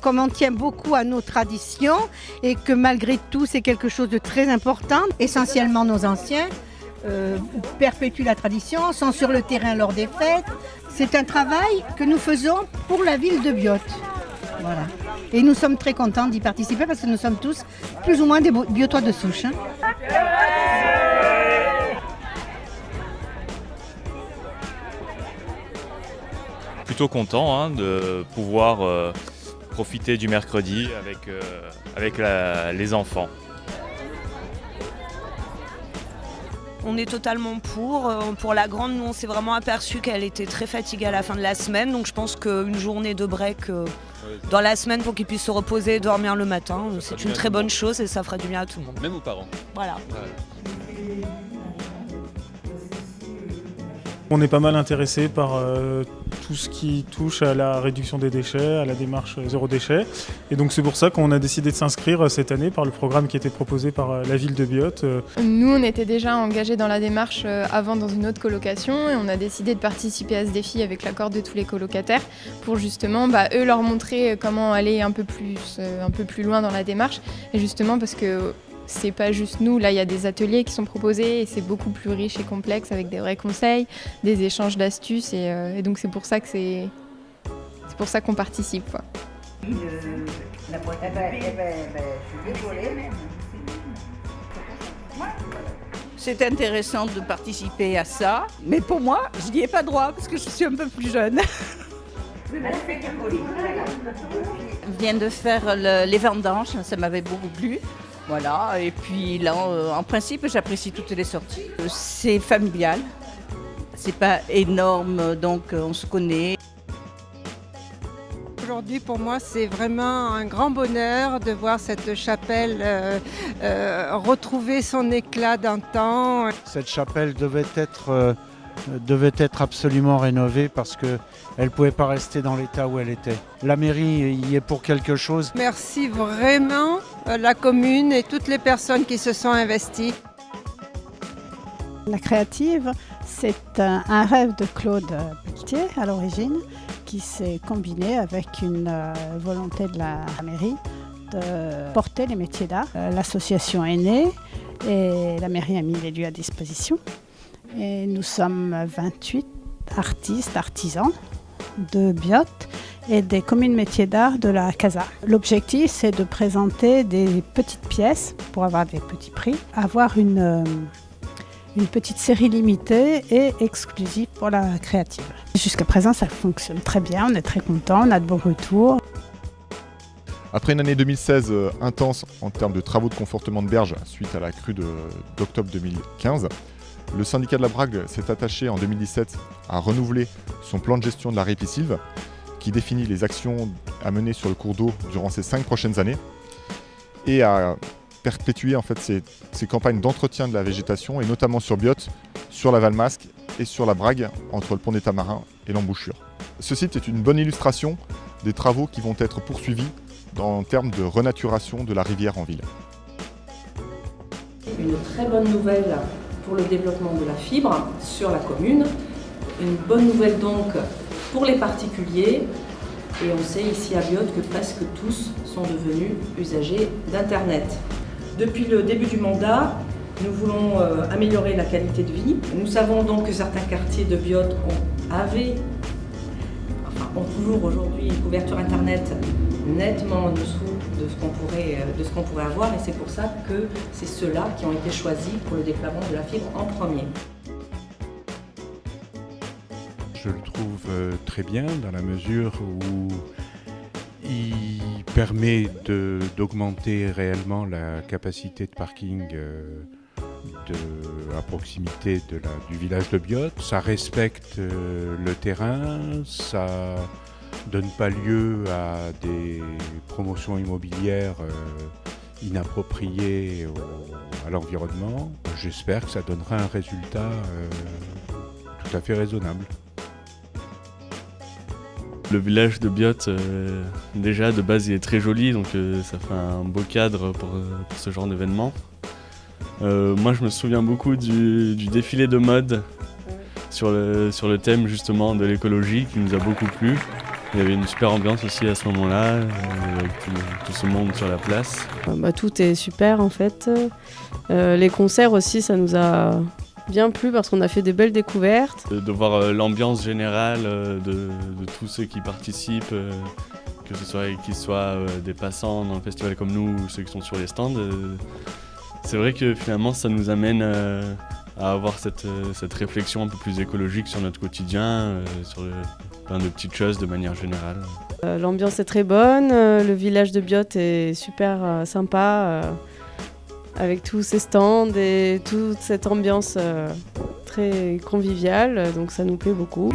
comme on tient beaucoup à nos traditions et que malgré tout c'est quelque chose de très important, essentiellement nos anciens perpétuent la tradition, sont sur le terrain lors des fêtes. C'est un travail que nous faisons pour la ville de Biot. Voilà. Et nous sommes très contents d'y participer parce que nous sommes tous plus ou moins des Biotois de souche. Plutôt content de pouvoir profiter du mercredi avec les enfants. On est totalement pour. Pour la grande, nous on s'est vraiment aperçu qu'elle était très fatiguée à la fin de la semaine. Donc je pense qu'une journée de break dans la semaine pour qu'ils puissent se reposer et dormir le matin, c'est une très bonne chose et ça fera du bien à tout le monde. Même aux parents. Voilà. On est pas mal intéressé par tout ce qui touche à la réduction des déchets, à la démarche zéro déchet. Et donc c'est pour ça qu'on a décidé de s'inscrire cette année par le programme qui était proposé par la ville de Biot. Nous, on était déjà engagés dans la démarche avant dans une autre colocation et on a décidé de participer à ce défi avec l'accord de tous les colocataires pour justement eux leur montrer comment aller un peu plus loin dans la démarche. Et justement parce que c'est pas juste nous, là il y a des ateliers qui sont proposés et c'est beaucoup plus riche et complexe avec des vrais conseils, des échanges d'astuces et donc c'est pour ça qu'on participe quoi. C'est intéressant de participer à ça, mais pour moi, je n'y ai pas droit parce que je suis un peu plus jeune. Je viens de faire les vendanges, ça m'avait beaucoup plu. Voilà, et puis là, en principe, j'apprécie toutes les sorties. C'est familial, c'est pas énorme, donc on se connaît. Aujourd'hui, pour moi, c'est vraiment un grand bonheur de voir cette chapelle retrouver son éclat d'antan. Cette chapelle devait être absolument rénovée parce qu'elle ne pouvait pas rester dans l'état où elle était. La mairie y est pour quelque chose. Merci vraiment la commune et toutes les personnes qui se sont investies. La créative, c'est un rêve de Claude Pelletier à l'origine qui s'est combiné avec une volonté de la mairie de porter les métiers d'art. L'association est née et la mairie a mis les lieux à disposition. Et nous sommes 28 artistes, artisans de Biot et des communes métiers d'art de la Casa. L'objectif, c'est de présenter des petites pièces pour avoir des petits prix, avoir une petite série limitée et exclusive pour la créative. Jusqu'à présent, ça fonctionne très bien, on est très contents, on a de bons retours. Après une année 2016 intense en termes de travaux de confortement de berge suite à la crue d'octobre 2015, le syndicat de la Brague s'est attaché en 2017 à renouveler son plan de gestion de la ripisylve qui définit les actions à mener sur le cours d'eau durant ces 5 prochaines années et à perpétuer en fait ces campagnes d'entretien de la végétation et notamment sur Biot, sur la Valmasque et sur la Brague entre le pont des Tamarins et l'embouchure. Ce site est une bonne illustration des travaux qui vont être poursuivis en termes de renaturation de la rivière en ville. Une très bonne nouvelle pour le développement de la fibre sur la commune, une bonne nouvelle donc pour les particuliers et on sait ici à Biot que presque tous sont devenus usagers d'Internet. Depuis le début du mandat, nous voulons améliorer la qualité de vie. Nous savons donc que certains quartiers de Biot ont toujours aujourd'hui une couverture Internet nettement en dessous de ce qu'on pourrait avoir et c'est pour ça que c'est ceux-là qui ont été choisis pour le déploiement de la fibre en premier. Je le trouve très bien dans la mesure où il permet d'augmenter réellement la capacité de parking à proximité du village de Biot. Ça respecte le terrain, ça donne pas lieu à des promotions immobilières inappropriées à l'environnement. J'espère que ça donnera un résultat tout à fait raisonnable. Le village de Biot, déjà de base il est très joli, donc ça fait un beau cadre pour ce genre d'événement. Moi je me souviens beaucoup du défilé de mode sur le thème justement de l'écologie qui nous a beaucoup plu. Il y avait une super ambiance aussi à ce moment-là, avec tout ce monde sur la place. Tout est super en fait. Les concerts aussi, ça nous a bien plu parce qu'on a fait des belles découvertes. De voir l'ambiance générale de tous ceux qui participent, que ce soit qu'ils soient des passants dans le festival comme nous ou ceux qui sont sur les stands. C'est vrai que finalement ça nous amène à avoir cette réflexion un peu plus écologique sur notre quotidien, sur plein de petites choses de manière générale. L'ambiance est très bonne, le village de Biot est super sympa, avec tous ces stands et toute cette ambiance très conviviale, donc ça nous plaît beaucoup.